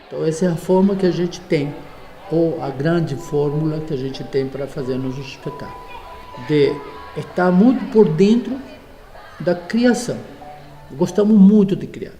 Então essa é a forma que a gente tem, ou a grande fórmula que a gente tem para fazer nos espetáculos, de estar muito por dentro da criação. Gostamos muito de criar.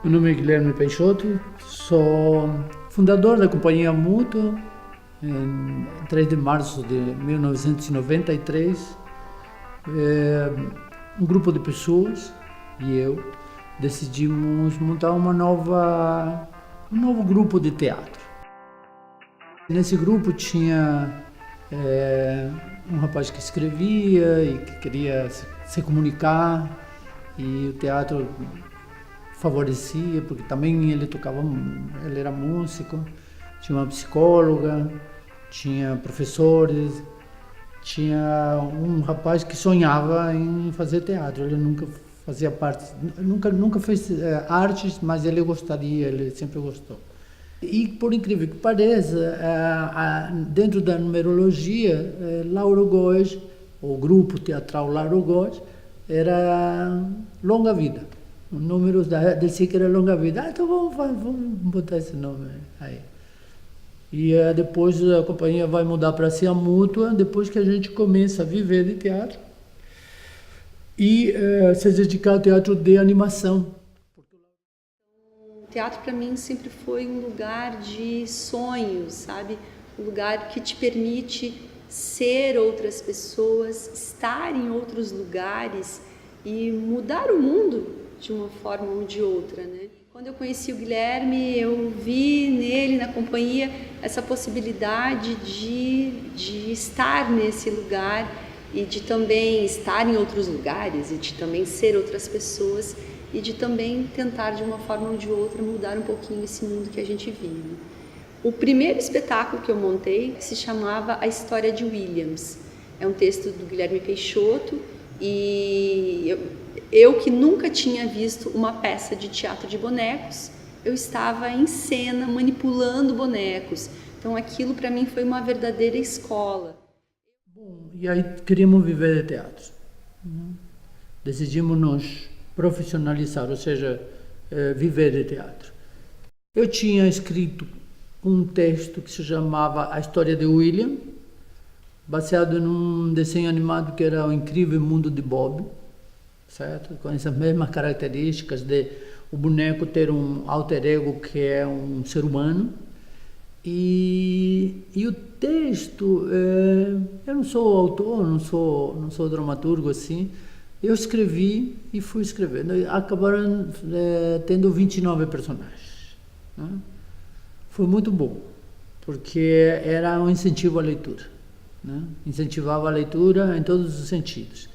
Meu nome é Guilherme Peixoto, sou fundador da Companhia Mútua em 3 de março de 1993. Um grupo de pessoas e eu decidimos montar um novo grupo de teatro. Nesse grupo tinha um rapaz que escrevia e que queria se comunicar, e o teatro favorecia, porque também ele era músico, tinha uma psicóloga, tinha professores, tinha um rapaz que sonhava em fazer teatro. Ele nunca fazia parte, nunca fez artes, mas ele gostaria, ele sempre gostou. E, por incrível que pareça, dentro da numerologia, Lauro Góes, o grupo teatral Lauro Góes, era longa vida. O número de si que era longa vida. Então vamos botar esse nome aí. E depois a companhia vai mudar para ser a Mútua, depois que a gente começa a viver de teatro e se dedicar ao teatro de animação. O teatro para mim sempre foi um lugar de sonhos, sabe? Um lugar que te permite ser outras pessoas, estar em outros lugares e mudar o mundo de uma forma ou de outra, né? Quando eu conheci o Guilherme, eu vi nele, na companhia, essa possibilidade de estar nesse lugar e de também estar em outros lugares e de também ser outras pessoas e de também tentar, de uma forma ou de outra, mudar um pouquinho esse mundo que a gente vive. O primeiro espetáculo que eu montei se chamava A História de Williams. É um texto do Guilherme Peixoto e eu que nunca tinha visto uma peça de teatro de bonecos, eu estava em cena manipulando bonecos. Então aquilo para mim foi uma verdadeira escola. Bom, e aí queríamos viver de teatro. Decidimos nos profissionalizar, ou seja, viver de teatro. Eu tinha escrito um texto que se chamava A História de William, baseado num desenho animado que era O Incrível Mundo de Bob, certo? Com essas mesmas características de o boneco ter um alter ego que é um ser humano. E o texto, eu não sou autor, não sou dramaturgo assim, eu escrevi e fui escrevendo. Acabaram tendo 29 personagens, né? Foi muito bom, porque era um incentivo à leitura, né? Incentivava a leitura em todos os sentidos.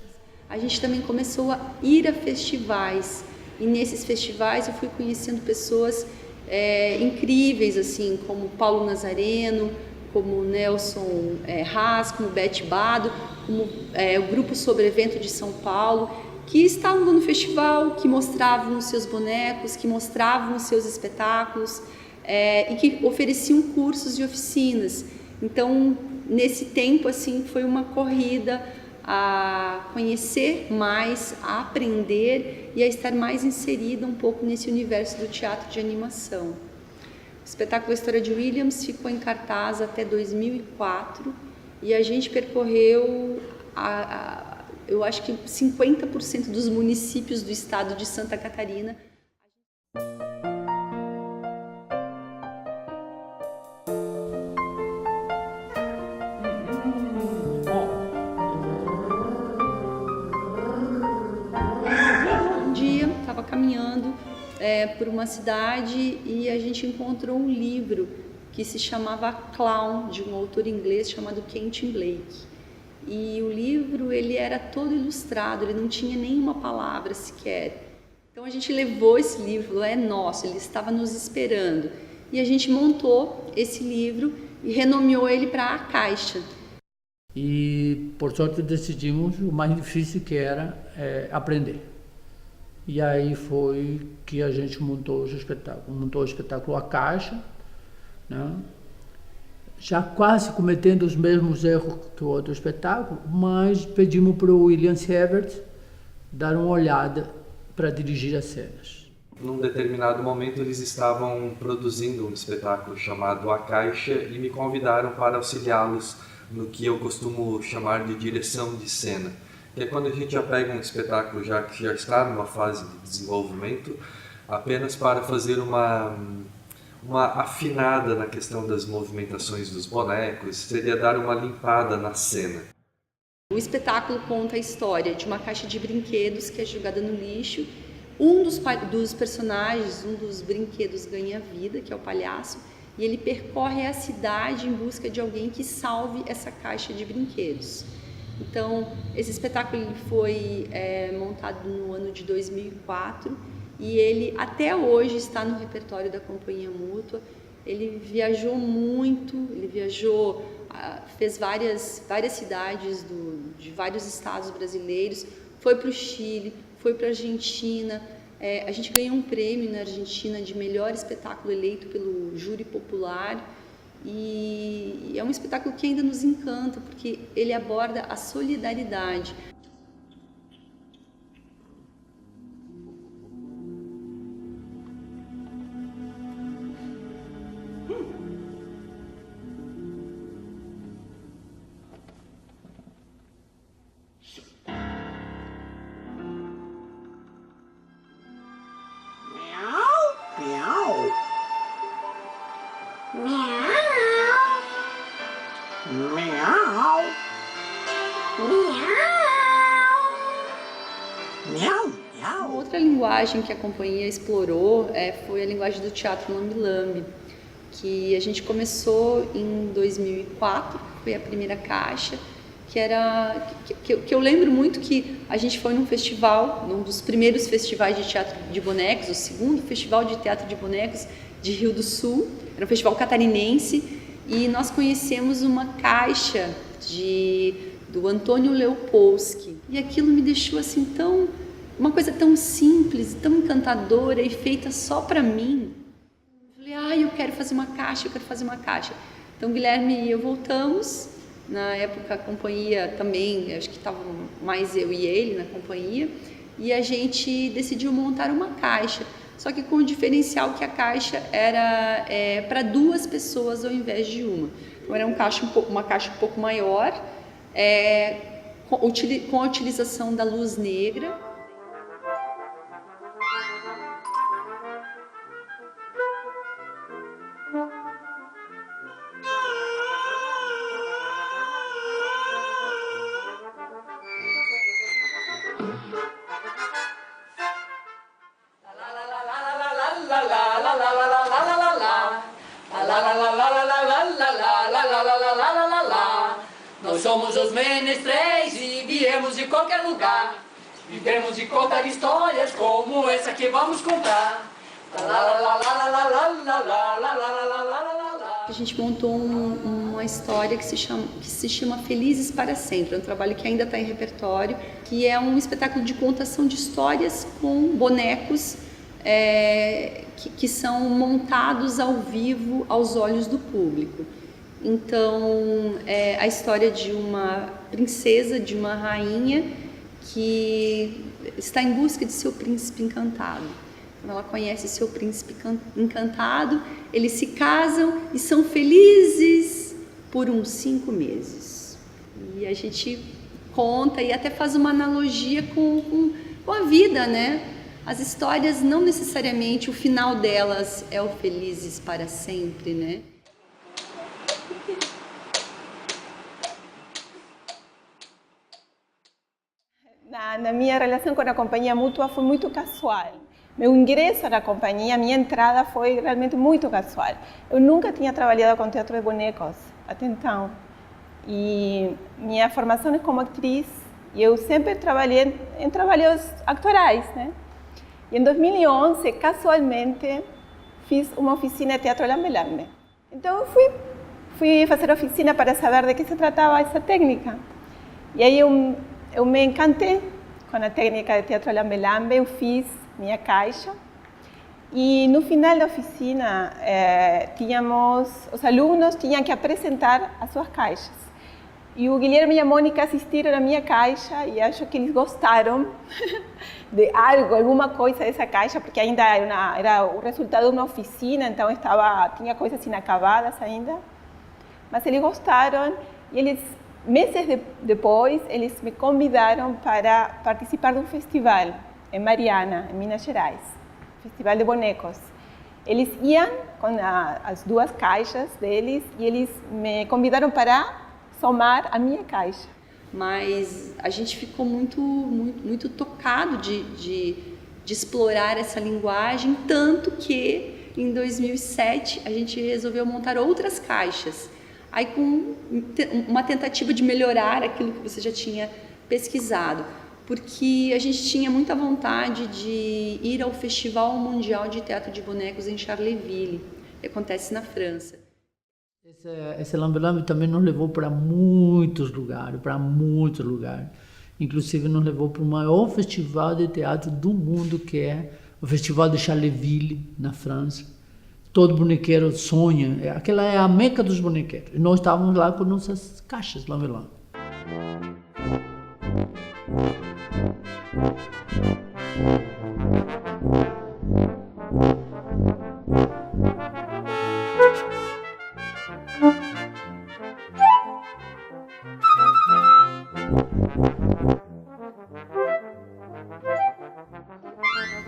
A gente também começou a ir a festivais, e nesses festivais eu fui conhecendo pessoas incríveis, assim, como Paulo Nazareno, como Nelson Haas, como Beth Bado, como o Grupo Sobrevento de São Paulo, que estavam no festival, que mostravam os seus bonecos, que mostravam os seus espetáculos e que ofereciam cursos e oficinas. Então, nesse tempo, assim, foi uma corrida a conhecer mais, a aprender e a estar mais inserida um pouco nesse universo do teatro de animação. O espetáculo A História de Williams ficou em cartaz até 2004 e a gente percorreu, eu acho que 50% dos municípios do estado de Santa Catarina. Um dia estava caminhando por uma cidade e a gente encontrou um livro que se chamava Clown, de um autor inglês chamado Quentin Blake. E o livro ele era todo ilustrado, ele não tinha nenhuma palavra sequer. Então a gente levou esse livro, falou, é nosso, ele estava nos esperando. E a gente montou esse livro e renomeou ele para A Caixa. E por sorte decidimos o mais difícil que era aprender. E aí foi que a gente montou o espetáculo A Caixa, né? Já quase cometendo os mesmos erros que o outro espetáculo, mas pedimos para o William Sievert dar uma olhada para dirigir as cenas. Num determinado momento eles estavam produzindo um espetáculo chamado A Caixa e me convidaram para auxiliá-los no que eu costumo chamar de direção de cena. Que é quando a gente já pega um espetáculo que já está numa fase de desenvolvimento, apenas para fazer uma afinada na questão das movimentações dos bonecos, seria dar uma limpada na cena. O espetáculo conta a história de uma caixa de brinquedos que é jogada no lixo. Um dos personagens, um dos brinquedos ganha vida, que é o palhaço, e ele percorre a cidade em busca de alguém que salve essa caixa de brinquedos. Então, esse espetáculo ele foi montado no ano de 2004 e ele até hoje está no repertório da Companhia Mútua. Ele viajou muito, fez várias cidades de vários estados brasileiros, foi para o Chile, foi para a Argentina. A gente ganhou um prêmio na Argentina de melhor espetáculo eleito pelo júri popular. E é um espetáculo que ainda nos encanta, porque ele aborda a solidariedade. Outra linguagem que a companhia explorou foi a linguagem do teatro lambe-lambe, que a gente começou em 2004, foi a primeira caixa, que eu lembro muito que a gente foi num festival, num dos primeiros festivais de teatro de bonecos, o segundo festival de teatro de bonecos de Rio do Sul, era um festival catarinense, e nós conhecemos uma caixa do Antônio Leopolsky, e aquilo me deixou assim uma coisa tão simples, tão encantadora e feita só para mim. Eu falei, eu quero fazer uma caixa, Então Guilherme e eu voltamos, na época a companhia também, acho que estavam mais eu e ele na companhia, e a gente decidiu montar uma caixa, só que com o diferencial que a caixa era para 2 pessoas ao invés de uma. Então era uma caixa um pouco maior, com a utilização da luz negra. Nós somos os menestréis e viemos de qualquer lugar. Vivemos de contar histórias como essa que vamos contar. A gente montou uma história que se chama Felizes para Sempre, é um trabalho que ainda está em repertório, que é um espetáculo de contação de histórias com bonecos que são montados ao vivo aos olhos do público. Então, é a história de uma princesa, de uma rainha que está em busca de seu príncipe encantado. Então, ela conhece seu príncipe encantado, eles se casam e são felizes por uns 5 meses. E a gente conta e até faz uma analogia com a vida, né? as histórias não necessariamente o final delas é o felizes para sempre, né? Na minha relação com a companhia mútua foi muito casual. Meu ingresso na companhia, minha entrada foi realmente muito casual. Eu nunca tinha trabalhado com teatro de bonecos até então. E minha formação é como atriz, e eu sempre trabalhei em trabalhos actorais, né? E em 2011, casualmente, fiz uma oficina de teatro lambe-lambe. Então eu fui fazer oficina para saber de que se tratava essa técnica. E aí eu me encantei com a técnica de teatro lambe-lambe, eu fiz minha caixa. E no final da oficina, os alunos tinham que apresentar as suas caixas. E o Guilherme e a Mônica assistiram a minha caixa e acho que eles gostaram de alguma coisa dessa caixa, porque ainda era o resultado de uma oficina, então tinha coisas inacabadas ainda. Mas eles gostaram e eles, meses depois, eles me convidaram para participar de um festival em Mariana, em Minas Gerais, Festival de Bonecos. Eles iam com as duas caixas deles e eles me convidaram para somar a minha caixa. Mas a gente ficou muito tocado de explorar essa linguagem, tanto que em 2007 a gente resolveu montar outras caixas. Aí com uma tentativa de melhorar aquilo que você já tinha pesquisado, porque a gente tinha muita vontade de ir ao Festival Mundial de Teatro de Bonecos em Charleville, que acontece na França. Esse lambe-lambe também nos levou para muitos lugares, Inclusive nos levou para o maior festival de teatro do mundo, que é o Festival de Charleville, na França. Todo bonequeiro sonha, aquela é a meca dos bonequeiros. E nós estávamos lá com nossas caixas lambe-lambe.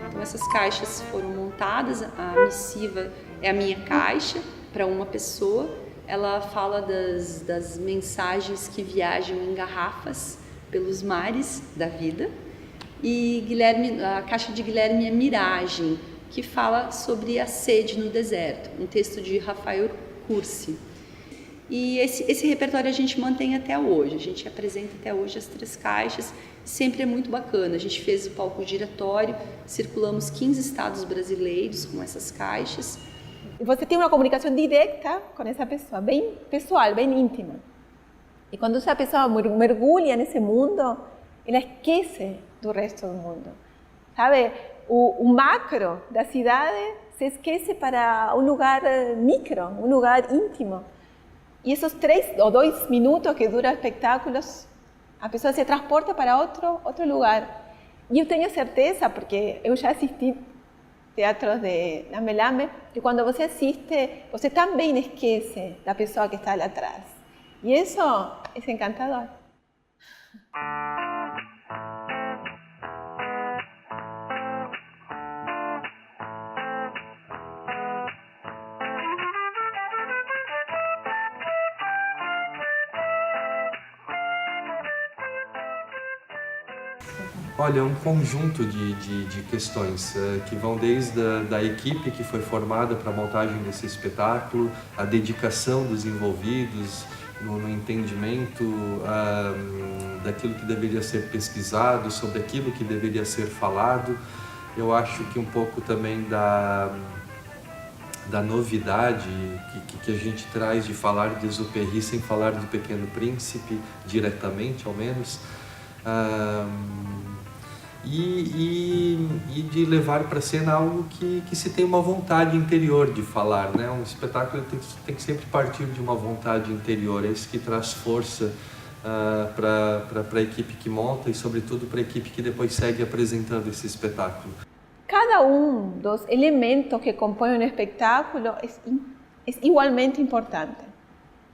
Então essas caixas foram montadas, a missiva é a minha caixa para uma pessoa, ela fala das mensagens que viajam em garrafas pelos mares da vida, e a caixa de Guilherme é Miragem, que fala sobre a sede no deserto, um texto de Rafael Cursi. E esse repertório a gente mantém até hoje, a gente apresenta até hoje as 3 caixas, sempre é muito bacana. A gente fez o palco giratório, circulamos 15 estados brasileiros com essas caixas. Você tem uma comunicação direta com essa pessoa, bem pessoal, bem íntima. E quando essa pessoa mergulha nesse mundo, ela esquece do resto do mundo. Sabe, o macro da cidade se esquece para um lugar micro, um lugar íntimo. E esses 3 ou 2 minutos que dura o espetáculo, a pessoa se transporta para outro lugar. E eu tenho certeza, porque eu já assisti teatros de lambe-lambe, que quando você assiste, você também esquece da pessoa que está lá atrás. E isso é encantador. Olha, é um conjunto de questões que vão desde da equipe que foi formada para a montagem desse espetáculo, a dedicação dos envolvidos no entendimento daquilo que deveria ser pesquisado, sobre aquilo que deveria ser falado. Eu acho que um pouco também da novidade que a gente traz de falar de Exupéry sem falar do Pequeno Príncipe, diretamente ao menos. E de levar para a cena algo que se tem uma vontade interior de falar, né? Um espetáculo tem que sempre partir de uma vontade interior, é isso que traz força para a equipe que monta e, sobretudo, para a equipe que depois segue apresentando esse espetáculo. Cada um dos elementos que compõem um espetáculo é igualmente importante.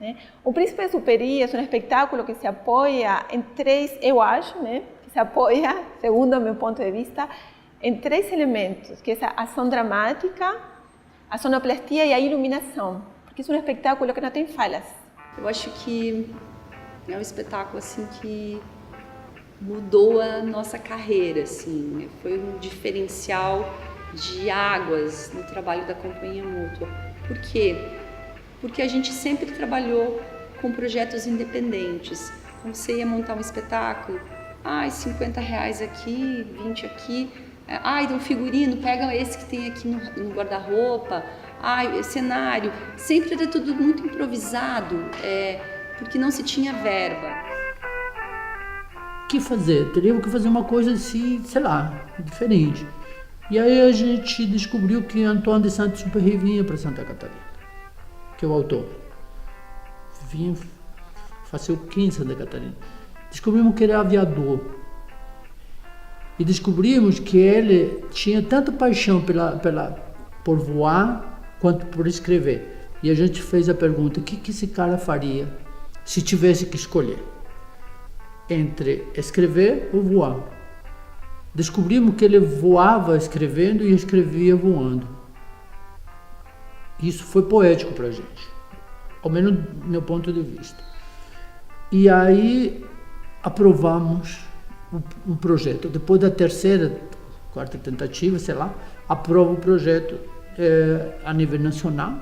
Né? O Príncipe Exupéry é um espetáculo que se apoia em 3, eu acho, né? Que se apoia, segundo o meu ponto de vista, em 3 elementos, que é a ação dramática, a sonoplastia e a iluminação, porque é um espetáculo que não tem falas. Eu acho que é um espetáculo assim que mudou a nossa carreira, assim, foi um diferencial de águas no trabalho da Companhia Mútua. Por quê? Porque a gente sempre trabalhou com projetos independentes. Então, você ia montar um espetáculo, R$50 aqui, 20 aqui, de um figurino, pega esse que tem aqui no guarda-roupa, cenário, sempre era tudo muito improvisado, porque não se tinha verba. O que fazer? Teríamos que fazer uma coisa assim, sei lá, diferente. E aí a gente descobriu que Antônio de Saint-Exupéry vinha para Santa Catarina, que é o autor. Vinha fazer o que em Santa Catarina? Descobrimos que ele era aviador. E descobrimos que ele tinha tanta paixão por voar quanto por escrever. E a gente fez a pergunta, o que esse cara faria se tivesse que escolher entre escrever ou voar? Descobrimos que ele voava escrevendo e escrevia voando. Isso foi poético para a gente, ao menos do meu ponto de vista. E aí aprovamos um projeto. Depois da terceira, quarta tentativa, sei lá, aprova o projeto a nível nacional,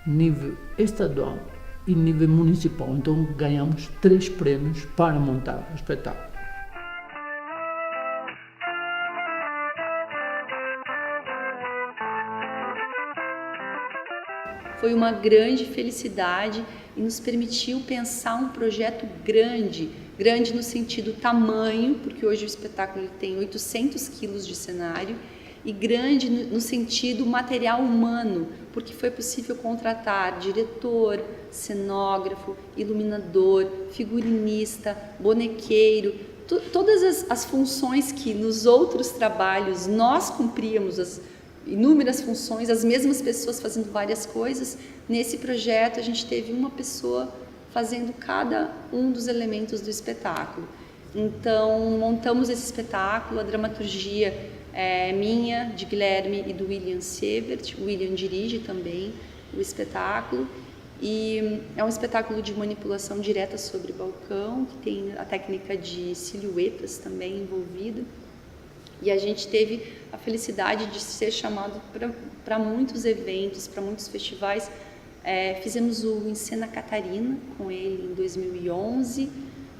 nível estadual e nível municipal. Então ganhamos 3 prêmios para montar o espetáculo. Foi uma grande felicidade e nos permitiu pensar um projeto grande no sentido tamanho, porque hoje o espetáculo tem 800 quilos de cenário, e grande no sentido material humano, porque foi possível contratar diretor, cenógrafo, iluminador, figurinista, bonequeiro, todas as funções que nos outros trabalhos nós cumpríamos, as inúmeras funções, as mesmas pessoas fazendo várias coisas. Nesse projeto a gente teve uma pessoa fazendo cada um dos elementos do espetáculo. Então montamos esse espetáculo, a dramaturgia é minha, de Guilherme e do William Sievert. O William dirige também o espetáculo e é um espetáculo de manipulação direta sobre balcão, que tem a técnica de silhuetas também envolvida. E a gente teve a felicidade de ser chamado para muitos eventos, para muitos festivais. Fizemos o Encena Catarina com ele em 2011.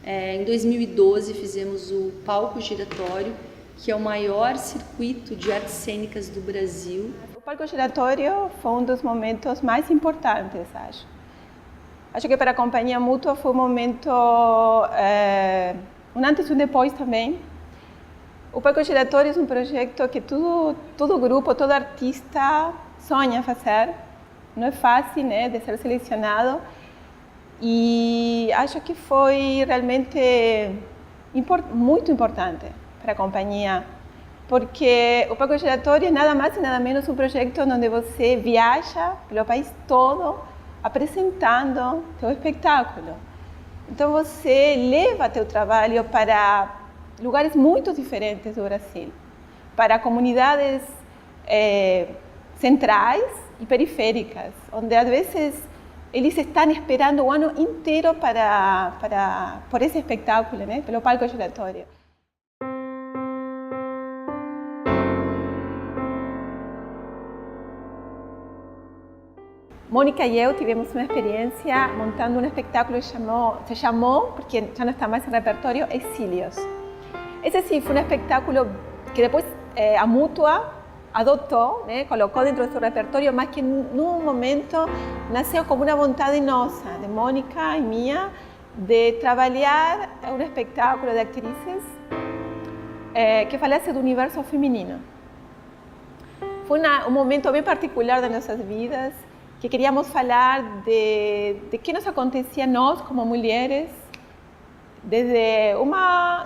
Em 2012 fizemos o Palco Giratório, que é o maior circuito de artes cênicas do Brasil. O Palco Giratório foi um dos momentos mais importantes, acho. Acho que para a Companhia Mútua foi um momento, um antes e um depois também. O Palco Giratório é um projeto que todo grupo, todo artista sonha fazer. Não é fácil, né, de ser selecionado. E acho que foi realmente muito importante para a companhia, porque o Palco Giratório é nada mais e nada menos um projeto onde você viaja pelo país todo apresentando seu espetáculo. Então você leva teu trabalho para lugares muito diferentes do Brasil, para comunidades centrais e periféricas, onde às vezes eles estão esperando o ano inteiro por esse espetáculo, né, pelo Palco Giratório. Mônica e eu tivemos uma experiência montando um espetáculo que se chamou, porque já não está mais em repertório, Exílios. Esse sim foi um espetáculo que depois a Mútua adotou, né, colocou dentro do seu repertório, mas que num momento nasceu como uma vontade nossa, de Mônica e minha, de trabalhar um espetáculo de atrizes que falasse do universo feminino. Foi um momento bem particular das nossas vidas, que queríamos falar de que nos acontecia a nós como mulheres, desde uma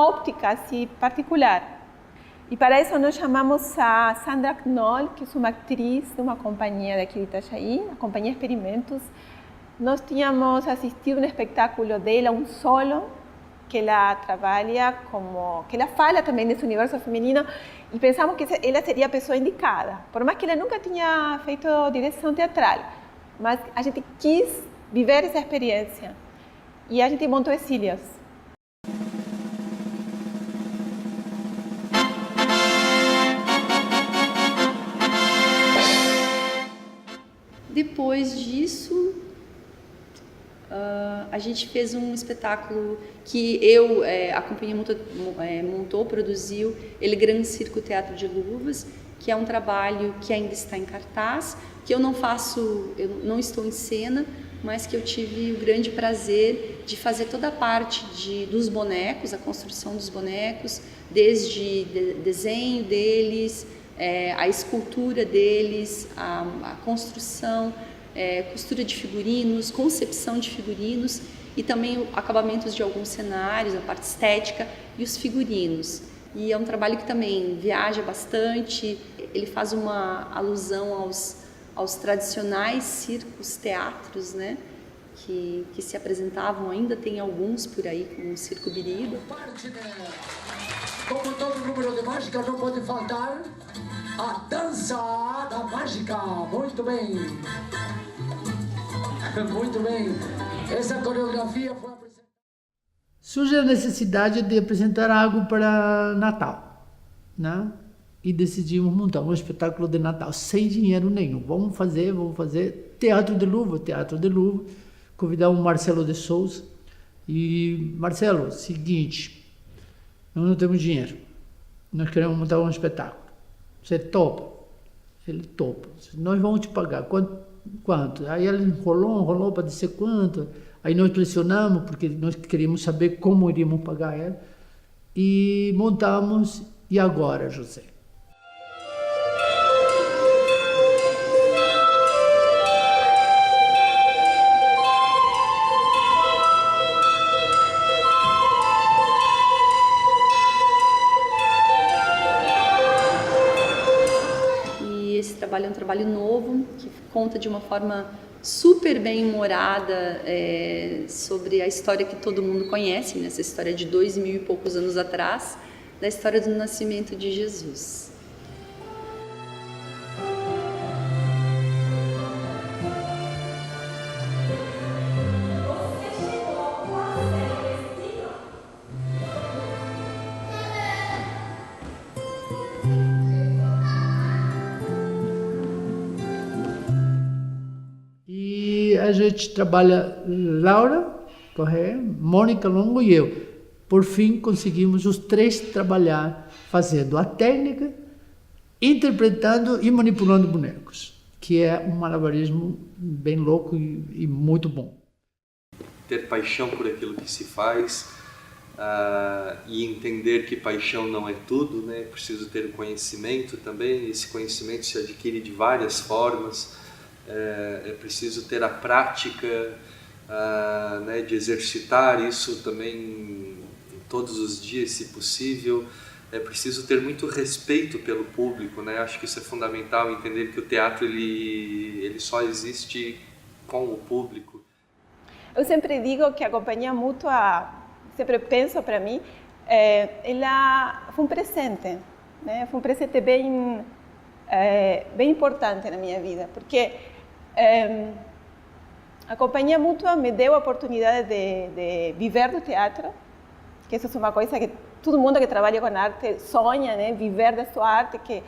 óptica assim, particular. E para isso nós chamamos a Sandra Knoll, que é uma atriz de uma companhia daqui de Itajaí, a Companhia Experimentos. Nós tínhamos assistido um espetáculo dela, um solo, que ela trabalha como, que ela fala também desse universo feminino, e pensamos que ela seria a pessoa indicada, por mais que ela nunca tinha feito direção teatral, mas a gente quis viver essa experiência e a gente montou Exílios. Depois disso, a gente fez um espetáculo que a companhia montou, produziu, ele Gran Circo Teatro de Luvas, que é um trabalho que ainda está em cartaz, que eu não estou em cena, mas que eu tive o grande prazer de fazer toda a parte dos bonecos, a construção dos bonecos, desde desenho deles, a escultura deles, a construção, costura de figurinos, concepção de figurinos e também acabamentos de alguns cenários, a parte estética e os figurinos. E é um trabalho que também viaja bastante, ele faz uma alusão aos tradicionais circos, teatros, né? Que se apresentavam, ainda tem alguns por aí, como o Circo Biriba. Como todo número de mágica, não pode faltar a dança da mágica. Muito bem. Muito bem. Essa coreografia foi apresentada. Surge a necessidade de apresentar algo para Natal, né? E decidimos montar um espetáculo de Natal sem dinheiro nenhum. Vamos fazer Teatro de Luva. Convidamos o Marcelo de Souza. E, Marcelo, seguinte, nós não temos dinheiro. Nós queremos montar um espetáculo. Você topa? Ele topa. Nós vamos te pagar. Quanto? Aí ele enrolou para dizer quanto. Aí nós pressionamos, porque nós queríamos saber como iríamos pagar ele. E montamos. E agora, José? É um trabalho novo, que conta de uma forma super bem humorada sobre a história que todo mundo conhece, né? Essa história de 2000 e poucos anos atrás, da história do nascimento de Jesus. A gente trabalha Laura Correia, Mônica Longo e eu. Por fim, conseguimos os três trabalhar fazendo a técnica, interpretando e manipulando bonecos, que é um malabarismo bem louco e muito bom. Ter paixão por aquilo que se faz e entender que paixão não é tudo, né? É preciso ter conhecimento também, esse conhecimento se adquire de várias formas. É preciso ter a prática, né, de exercitar isso também todos os dias, se possível. É preciso ter muito respeito pelo público, né? Acho que isso é fundamental, entender que o teatro ele só existe com o público. Eu sempre digo que a Companhia Mútua, sempre penso para mim, ela foi um presente, né? Foi um presente bem importante na minha vida, porque a Companhia Mútua me deu a oportunidade de viver do teatro, que isso é uma coisa que todo mundo que trabalha com arte sonha, né? Viver da sua arte, que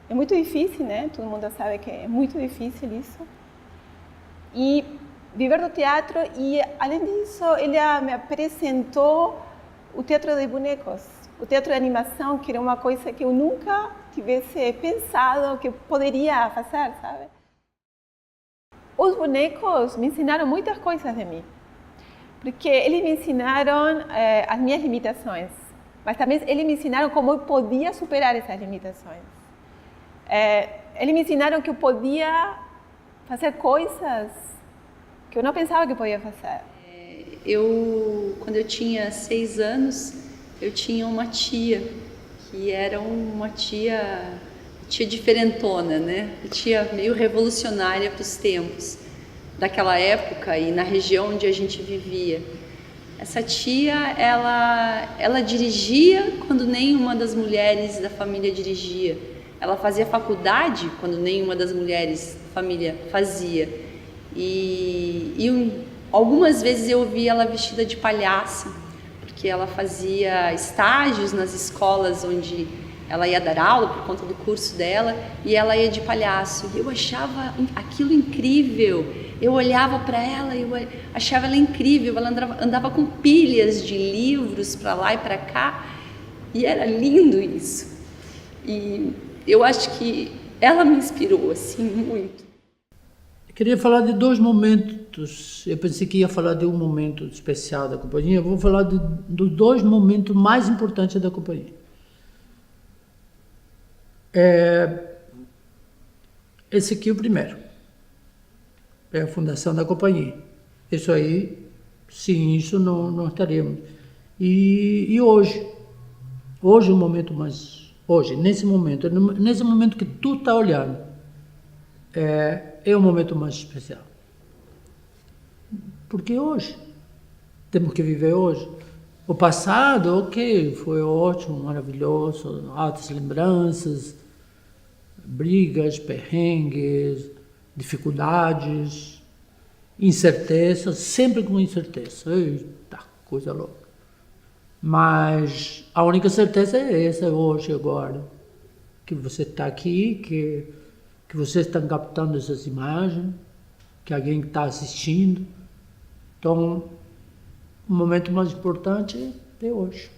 é muito difícil, né? Todo mundo sabe que é muito difícil isso. E viver do teatro, e além disso, ele me apresentou o teatro de bonecos, o teatro de animação, que era uma coisa que eu nunca tivesse pensado que poderia fazer, sabe? Os bonecos me ensinaram muitas coisas de mim, porque eles me ensinaram as minhas limitações, mas também eles me ensinaram como eu podia superar essas limitações. Eles me ensinaram que eu podia fazer coisas que eu não pensava que eu podia fazer. Quando eu tinha 6 anos, eu tinha uma tia, que era uma tia diferentona, né? Tia meio revolucionária para os tempos daquela época e na região onde a gente vivia. Essa tia, ela dirigia quando nenhuma das mulheres da família dirigia. Ela fazia faculdade quando nenhuma das mulheres da família fazia. Algumas vezes eu vi ela vestida de palhaça, porque ela fazia estágios nas escolas onde ela ia dar aula por conta do curso dela, e ela ia de palhaço. Eu achava aquilo incrível. Eu olhava para ela e eu achava ela incrível. Ela andava com pilhas de livros para lá e para cá, e era lindo isso. E eu acho que ela me inspirou assim muito. Eu queria falar de 2 momentos. Eu pensei que ia falar de um momento especial da companhia. Eu vou falar dos 2 momentos mais importantes da companhia. Esse aqui é o primeiro. É a fundação da companhia. Isso aí, sem isso não estaríamos. E hoje o momento mais... Hoje, nesse momento que tu está olhando, é o momento mais especial. Porque hoje, temos que viver hoje. O passado, ok, foi ótimo, maravilhoso, altas lembranças, brigas, perrengues, dificuldades, incertezas, sempre com incerteza. Eita, coisa louca. Mas a única certeza é essa hoje, agora. Que você está aqui, que vocês estão captando essas imagens, que alguém está assistindo. Então, o momento mais importante é hoje.